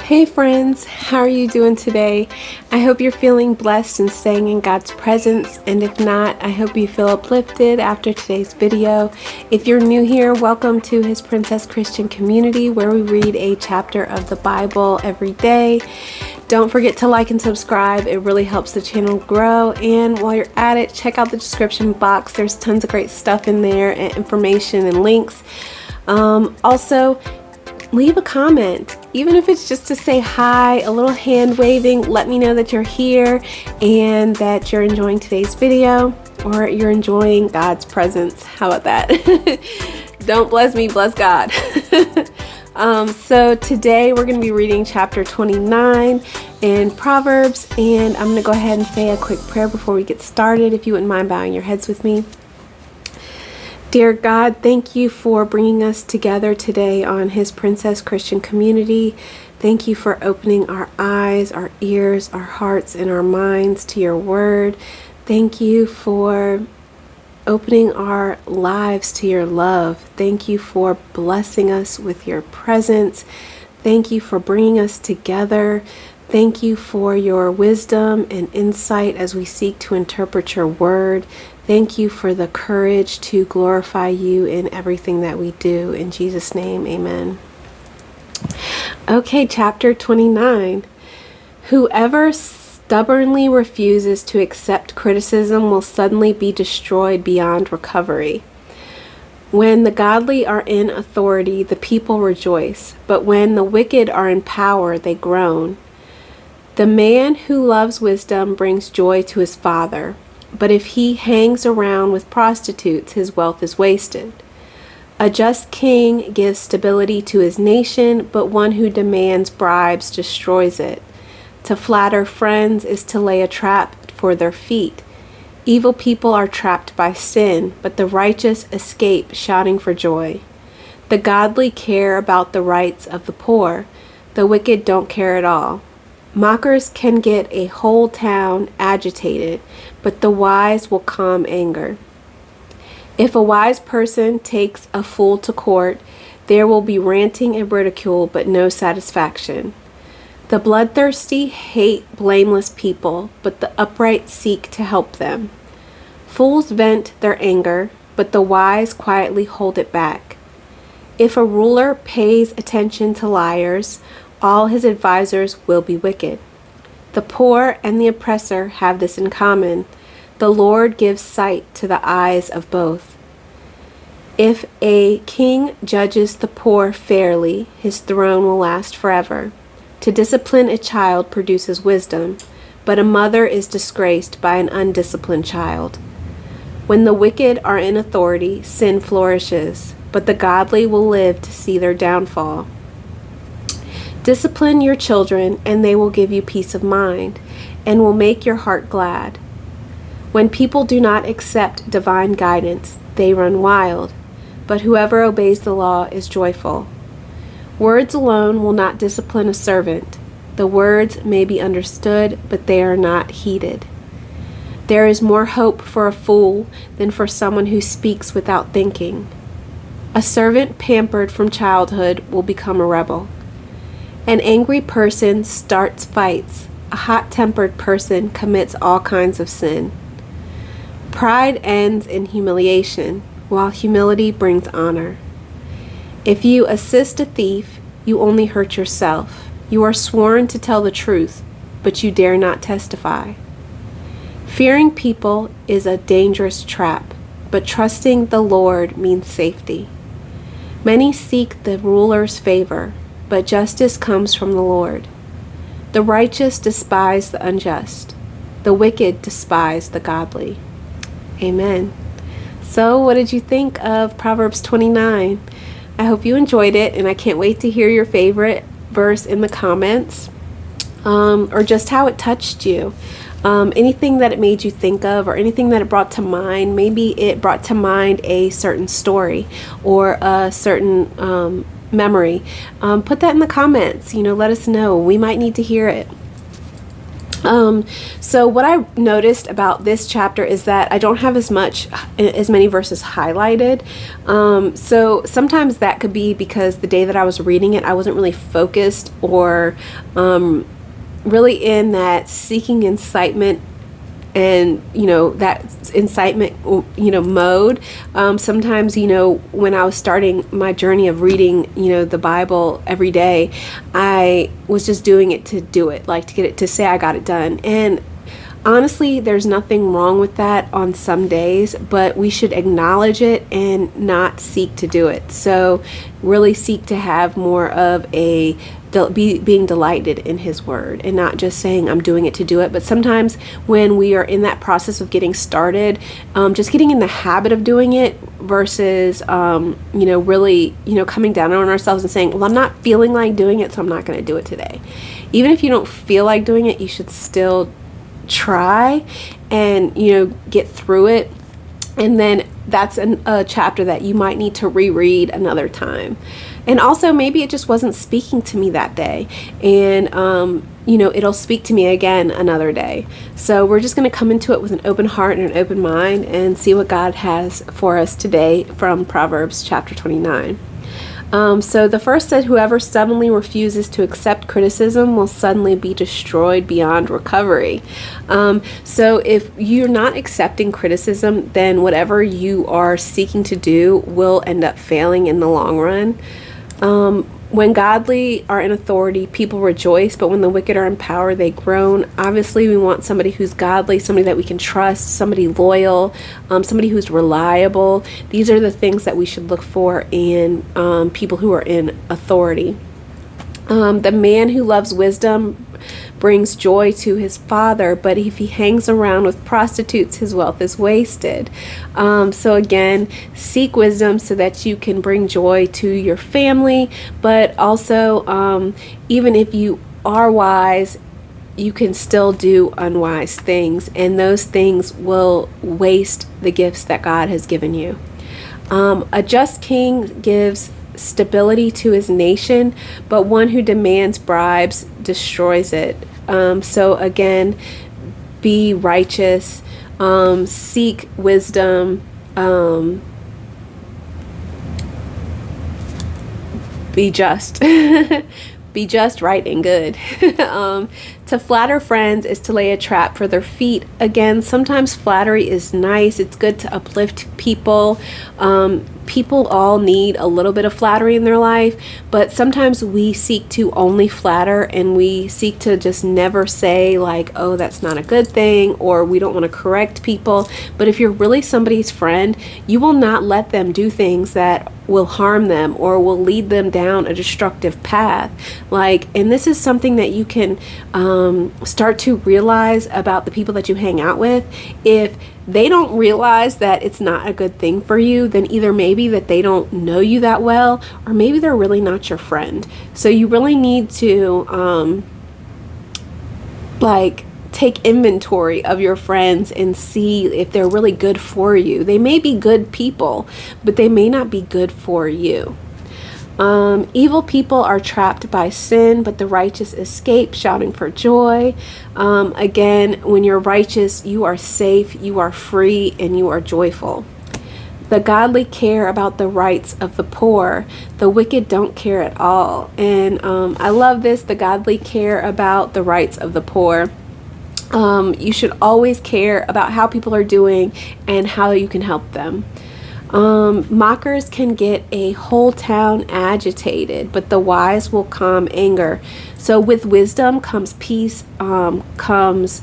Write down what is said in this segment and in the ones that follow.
Hey friends, how are you doing today? I hope you're feeling blessed and staying in God's presence, and if not, I hope you feel uplifted after today's video. If you're new here, welcome to His Princess Christian community where we read a chapter of the Bible every day. Don't forget to like and subscribe, it really helps the channel grow, and while you're at it, check out the description box. There's tons of great stuff in there and information and links. Also, leave a comment, even if it's just to say hi, a little hand waving. Let me know that you're here and that you're enjoying today's video or you're enjoying God's presence. How about that? Don't bless me, bless God. So today we're going to be reading chapter 29 in Proverbs, and I'm going to go ahead and say a quick prayer before we get started, if you wouldn't mind bowing your heads with me. Dear God, thank you for bringing us together today on His Princess Christian community. Thank you for opening our eyes, our ears, our hearts, and our minds to your word. Thank you for opening our lives to your love. Thank you for blessing us with your presence. Thank you for bringing us together. Thank you for your wisdom and insight as we seek to interpret your word. Thank you for the courage to glorify you in everything that we do. In Jesus' name, amen. Okay, chapter 29. Whoever stubbornly refuses to accept criticism will suddenly be destroyed beyond recovery. When the godly are in authority, the people rejoice, but when the wicked are in power, they groan. The man who loves wisdom brings joy to his father, but if he hangs around with prostitutes, his wealth is wasted. A just king gives stability to his nation, but one who demands bribes destroys it. To flatter friends is to lay a trap for their feet. Evil people are trapped by sin, but the righteous escape shouting for joy. The godly care about the rights of the poor. The wicked don't care at all. Mockers can get a whole town agitated, but the wise will calm anger. If a wise person takes a fool to court, there will be ranting and ridicule, but no satisfaction. The bloodthirsty hate blameless people, but the upright seek to help them. Fools vent their anger, but the wise quietly hold it back. If a ruler pays attention to liars, all his advisors will be wicked. The poor and the oppressor have this in common. The Lord gives sight to the eyes of both. If a king judges the poor fairly, his throne will last forever. To discipline a child produces wisdom, but a mother is disgraced by an undisciplined child. When the wicked are in authority, sin flourishes, but the godly will live to see their downfall. Discipline your children, and they will give you peace of mind, and will make your heart glad. When people do not accept divine guidance, they run wild, but whoever obeys the law is joyful. Words alone will not discipline a servant. The words may be understood, but they are not heeded. There is more hope for a fool than for someone who speaks without thinking. A servant pampered from childhood will become a rebel. An angry person starts fights. A hot-tempered person commits all kinds of sin. Pride ends in humiliation, while humility brings honor. If you assist a thief, you only hurt yourself. You are sworn to tell the truth, but you dare not testify. Fearing people is a dangerous trap, but trusting the Lord means safety. Many seek the ruler's favor, but justice comes from the Lord. The righteous despise the unjust. The wicked despise the godly. Amen. So, what did you think of Proverbs 29? I hope you enjoyed it, and I can't wait to hear your favorite verse in the comments, or just how it touched you. Anything that it made you think of, or anything that it brought to mind. Maybe it brought to mind a certain story or a certain memory. Put that in the comments. Let us know. We might need to hear it. So what I noticed about this chapter is that I don't have as many verses highlighted. So sometimes that could be because the day that I was reading it, I wasn't really focused or really in that seeking incitement and that incitement mode. Sometimes when I was starting my journey of reading the Bible every day, I was just doing it to do it, like to get it, to say I got it done. And honestly, there's nothing wrong with that on some days, but we should acknowledge it and not seek to do it. So really seek to have more of being delighted in His Word, and not just saying I'm doing it to do it. But sometimes when we are in that process of getting started, just getting in the habit of doing it versus really coming down on ourselves and saying, well, I'm not feeling like doing it, so I'm not going to do it today. Even if you don't feel like doing it, you should still try and get through it. And then that's a chapter that you might need to reread another time. And also maybe it just wasn't speaking to me that day, and it'll speak to me again another day. So we're just going to come into it with an open heart and an open mind and see what God has for us today from Proverbs chapter 29. So the first said, whoever stubbornly refuses to accept criticism will suddenly be destroyed beyond recovery. So if you're not accepting criticism, then whatever you are seeking to do will end up failing in the long run. When godly are in authority, people rejoice, but when the wicked are in power, they groan. Obviously, we want somebody who's godly, somebody that we can trust, somebody loyal, somebody who's reliable. These are the things that we should look for in people who are in authority. The man who loves wisdom brings joy to his father, but if he hangs around with prostitutes, his wealth is wasted. So again, seek wisdom so that you can bring joy to your family, but also even if you are wise, you can still do unwise things, and those things will waste the gifts that God has given you. A just king gives stability to his nation, but one who demands bribes destroys it. So again, be righteous, seek wisdom, be just. Be just, right, and good. To flatter friends is to lay a trap for their feet. Again, sometimes flattery is nice. It's good to uplift people. People all need a little bit of flattery in their life, but sometimes we seek to only flatter, and we seek to just never say like, oh, that's not a good thing, or we don't want to correct people. But if you're really somebody's friend, you will not let them do things that will harm them or will lead them down a destructive path. And this is something that you can start to realize about the people that you hang out with. If they don't realize that it's not a good thing for you, then either maybe that they don't know you that well, or maybe they're really not your friend. So you really need to take inventory of your friends and see if they're really good for you. They may be good people, but they may not be good for you. Evil people are trapped by sin, but the righteous escape, shouting for joy. Again, when you're righteous, you are safe, you are free, and you are joyful. The godly care about the rights of the poor. The wicked don't care at all. And I love this. The godly care about the rights of the poor. You should always care about how people are doing and how you can help them. Mockers can get a whole town agitated, but the wise will calm anger. So with wisdom comes peace, comes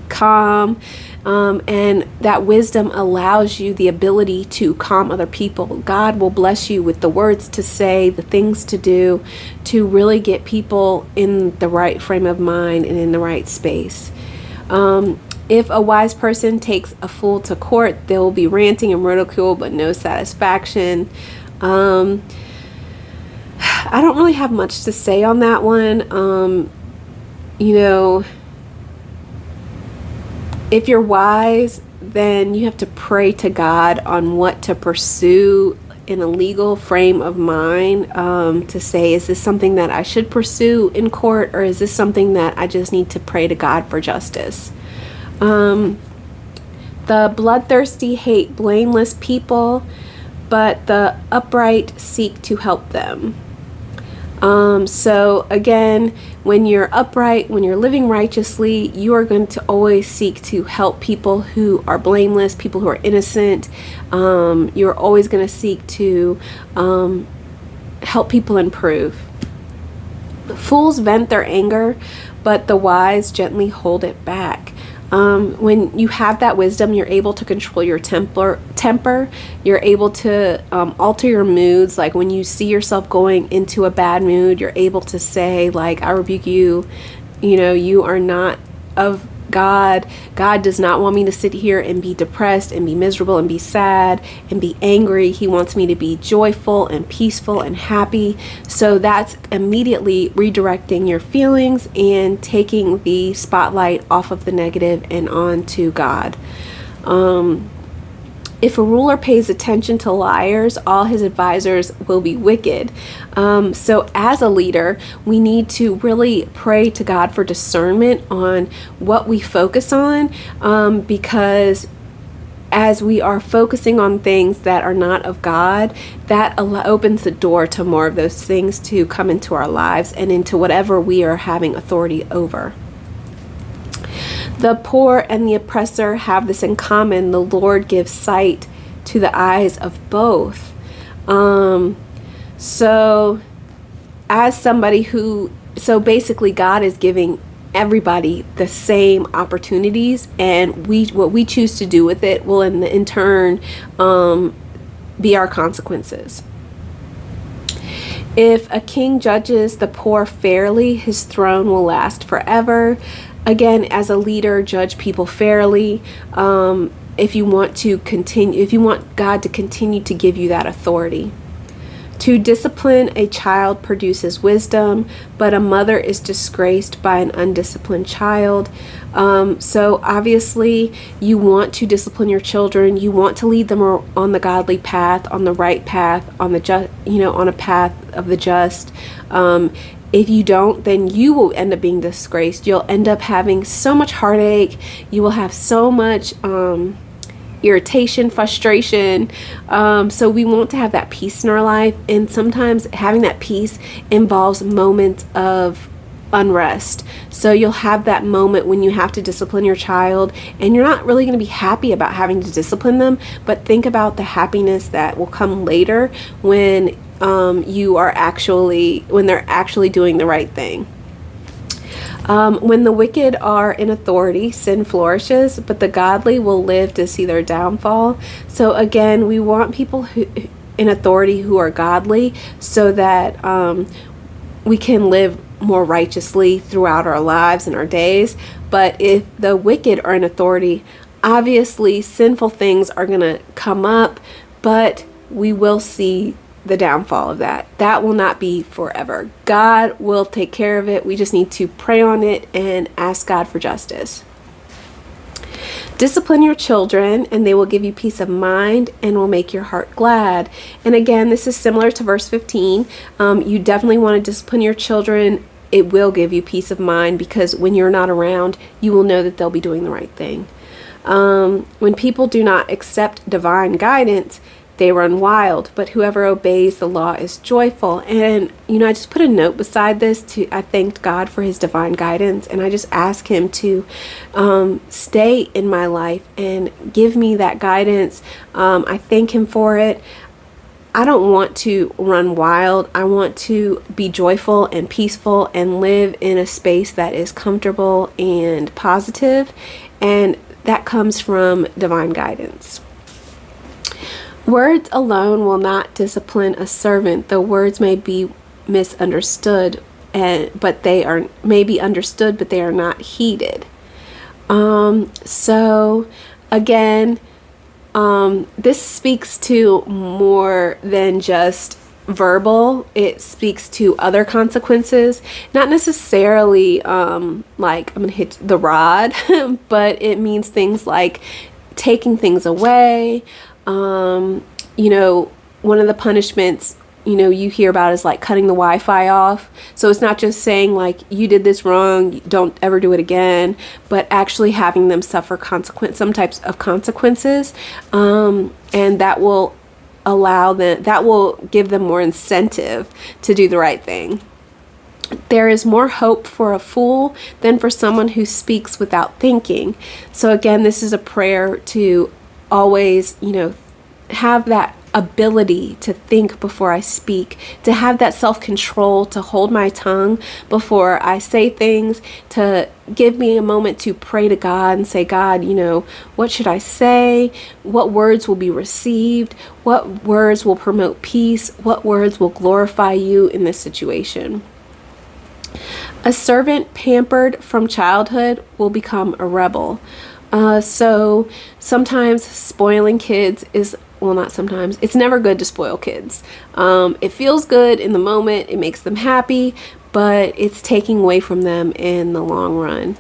calm, and that wisdom allows you the ability to calm other people. God will bless you with the words to say, the things to do, to really get people in the right frame of mind and in the right space. If a wise person takes a fool to court, they will be ranting and ridicule, but no satisfaction. I don't really have much to say on that one. If you're wise, then you have to pray to God on what to pursue in a legal frame of mind to say, is this something that I should pursue in court, or is this something that I just need to pray to God for justice? The bloodthirsty hate blameless people, but the upright seek to help them. So again, when you're upright, when you're living righteously, you are going to always seek to help people who are blameless, people who are innocent. You're always going to seek to help people improve. Fools vent their anger, but the wise gently hold it back. When you have that wisdom, you're able to control your temper. You're able to alter your moods. Like when you see yourself going into a bad mood, you're able to say, like, I rebuke you. You know, you are not of God. God does not want me to sit here and be depressed and be miserable and be sad and be angry. He wants me to be joyful and peaceful and happy. So that's immediately redirecting your feelings and taking the spotlight off of the negative and on to God. If a ruler pays attention to liars, all his advisors will be wicked. So as a leader, we need to really pray to God for discernment on what we focus on, because as we are focusing on things that are not of God, that opens the door to more of those things to come into our lives and into whatever we are having authority over. The poor and the oppressor have this in common. The Lord gives sight to the eyes of both. So as somebody so basically God is giving everybody the same opportunities, and what we choose to do with it will in turn be our consequences. If a king judges the poor fairly, his throne will last forever. Again, as a leader, judge people fairly. If you want God to continue to give you that authority. To discipline a child produces wisdom, but a mother is disgraced by an undisciplined child. So obviously, you want to discipline your children. You want to lead them on the godly path, on the right path, on the on a path of the just. If you don't, then you will end up being disgraced. You'll end up having so much heartache. You will have so much irritation, frustration. So we want to have that peace in our life. And sometimes having that peace involves moments of unrest. So you'll have that moment when you have to discipline your child, and you're not really going to be happy about having to discipline them, but think about the happiness that will come later when when they're actually doing the right thing. When the wicked are in authority, sin flourishes, but the godly will live to see their downfall. So again, we want people who in authority who are godly, so that we can live more righteously throughout our lives and our days. But if the wicked are in authority, obviously sinful things are going to come up, but we will see the downfall of that. That will not be forever. God will take care of it. We just need to pray on it and ask God for justice. Discipline your children, and they will give you peace of mind and will make your heart glad. And again, this is similar to verse 15. You definitely want to discipline your children. It will give you peace of mind, because when you're not around, you will know that they'll be doing the right thing. When people do not accept divine guidance, they run wild, but whoever obeys the law is joyful. And, I just put a note beside this I thanked God for his divine guidance, and I just ask him to stay in my life and give me that guidance. I thank him for it. I don't want to run wild. I want to be joyful and peaceful and live in a space that is comfortable and positive, and that comes from divine guidance. Words alone will not discipline a servant, though words may be misunderstood, but they may be understood, but they are not heeded. So again, this speaks to more than just verbal. It speaks to other consequences, not necessarily like I'm gonna hit the rod, but it means things like taking things away, one of the punishments, you hear about is like cutting the Wi-Fi off. So it's not just saying like, you did this wrong, don't ever do it again, but actually having them suffer some types of consequences. And that will that will give them more incentive to do the right thing. There is more hope for a fool than for someone who speaks without thinking. So again, this is a prayer to always, have that ability to think before I speak, to have that self-control, to hold my tongue before I say things, to give me a moment to pray to God and say, God, what should I say? What words will be received? What words will promote peace? What words will glorify you in this situation? A servant pampered from childhood will become a rebel. So sometimes spoiling kids is, well, not sometimes, it's never good to spoil kids. It feels good in the moment, it makes them happy, but it's taking away from them in the long run.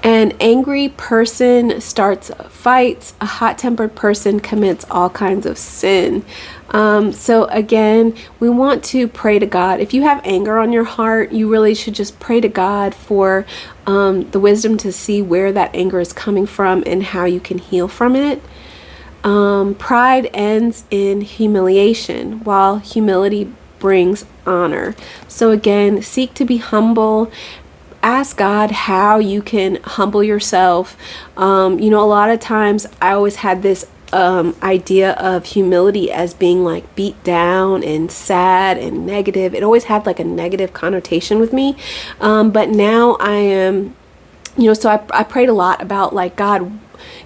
An angry person starts fights. A hot-tempered person commits all kinds of sin. So again, we want to pray to God. If you have anger on your heart, you really should just pray to God for the wisdom to see where that anger is coming from and how you can heal from it. Pride ends in humiliation, while humility brings honor. So again, seek to be humble. Ask God how you can humble yourself. A lot of times I always had this idea of humility as being like beat down and sad and negative. It always had like a negative connotation with me. But now I am, so I prayed a lot about like, God,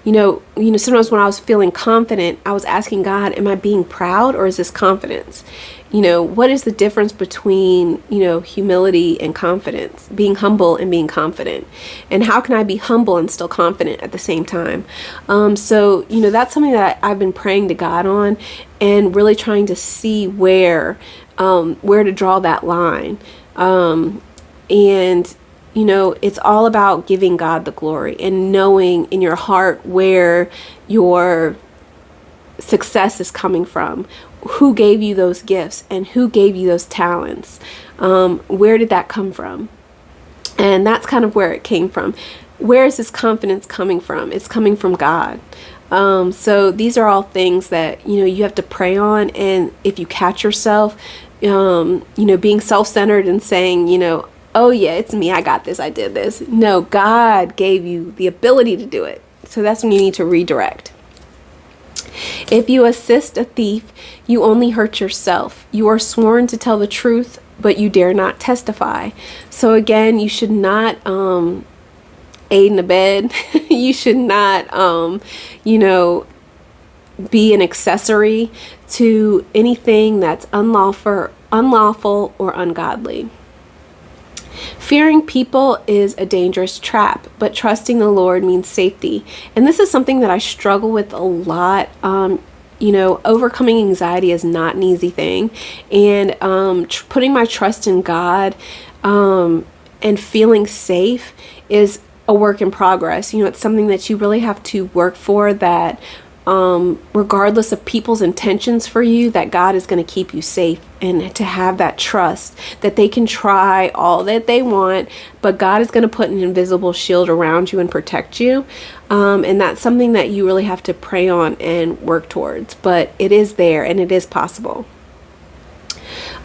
sometimes when I was feeling confident, I was asking God, am I being proud or is this confidence? What is the difference between, humility and confidence, being humble and being confident? And how can I be humble and still confident at the same time? So that's something that I've been praying to God on and really trying to see where to draw that line. It's all about giving God the glory and knowing in your heart where your success is coming from. Who gave you those gifts and who gave you those talents? Where did that come from? And that's kind of where it came from. Where is this confidence coming from? It's coming from God. So these are all things that, you have to pray on. And if you catch yourself, being self-centered and saying, oh yeah, it's me, I got this, I did this. No, God gave you the ability to do it. So that's when you need to redirect. If you assist a thief, you only hurt yourself. You are sworn to tell the truth, but you dare not testify. So again, you should not aid and abet. You should not, be an accessory to anything that's unlawful or ungodly. Fearing people is a dangerous trap, but trusting the Lord means safety. And this is something that I struggle with a lot. Overcoming anxiety is not an easy thing. And putting my trust in God and feeling safe is a work in progress. It's something that you really have to work for, that regardless of people's intentions for you, that God is going to keep you safe, and to have that trust that they can try all that they want, but God is going to put an invisible shield around you and protect you. And that's something that you really have to pray on and work towards, but it is there and it is possible.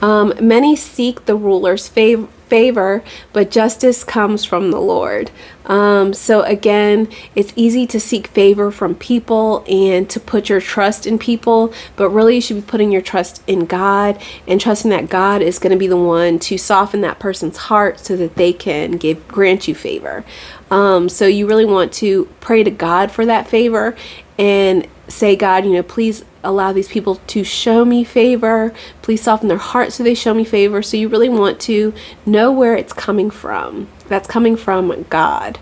Many seek the ruler's favor, but justice comes from the Lord. So again, it's easy to seek favor from people and to put your trust in people, but really you should be putting your trust in God and trusting that God is going to be the one to soften that person's heart so that they can grant you favor. So you really want to pray to God for that favor and say, God, please allow these people to show me favor. Please soften their heart so they show me favor. So you really want to know where it's coming from. That's coming from God.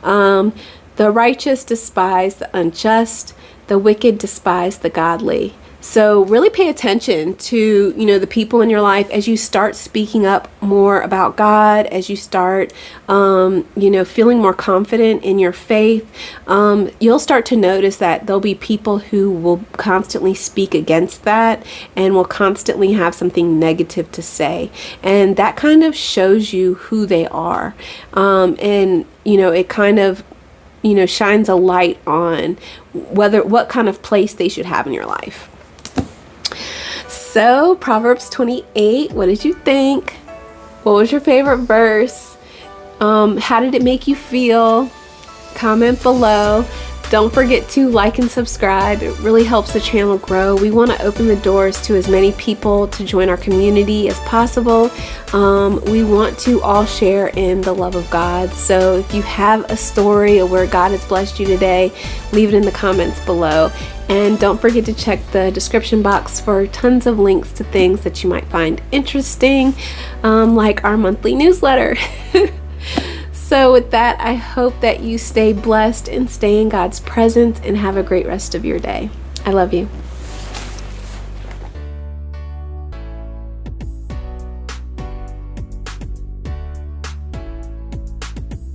The righteous despise the unjust. The wicked despise the godly. So really pay attention to, the people in your life as you start speaking up more about God, as you start, feeling more confident in your faith. You'll start to notice that there'll be people who will constantly speak against that and will constantly have something negative to say. And that kind of shows you who they are. It kind of, shines a light on what kind of place they should have in your life. So, Proverbs 28, what did you think? What was your favorite verse? How did it make you feel? Comment below. Don't forget to like and subscribe. It really helps the channel grow. We want to open the doors to as many people to join our community as possible. We want to all share in the love of God. So if you have a story of where God has blessed you today, leave it in the comments below. And don't forget to check the description box for tons of links to things that you might find interesting, like our monthly newsletter. So with that, I hope that you stay blessed and stay in God's presence and have a great rest of your day. I love you.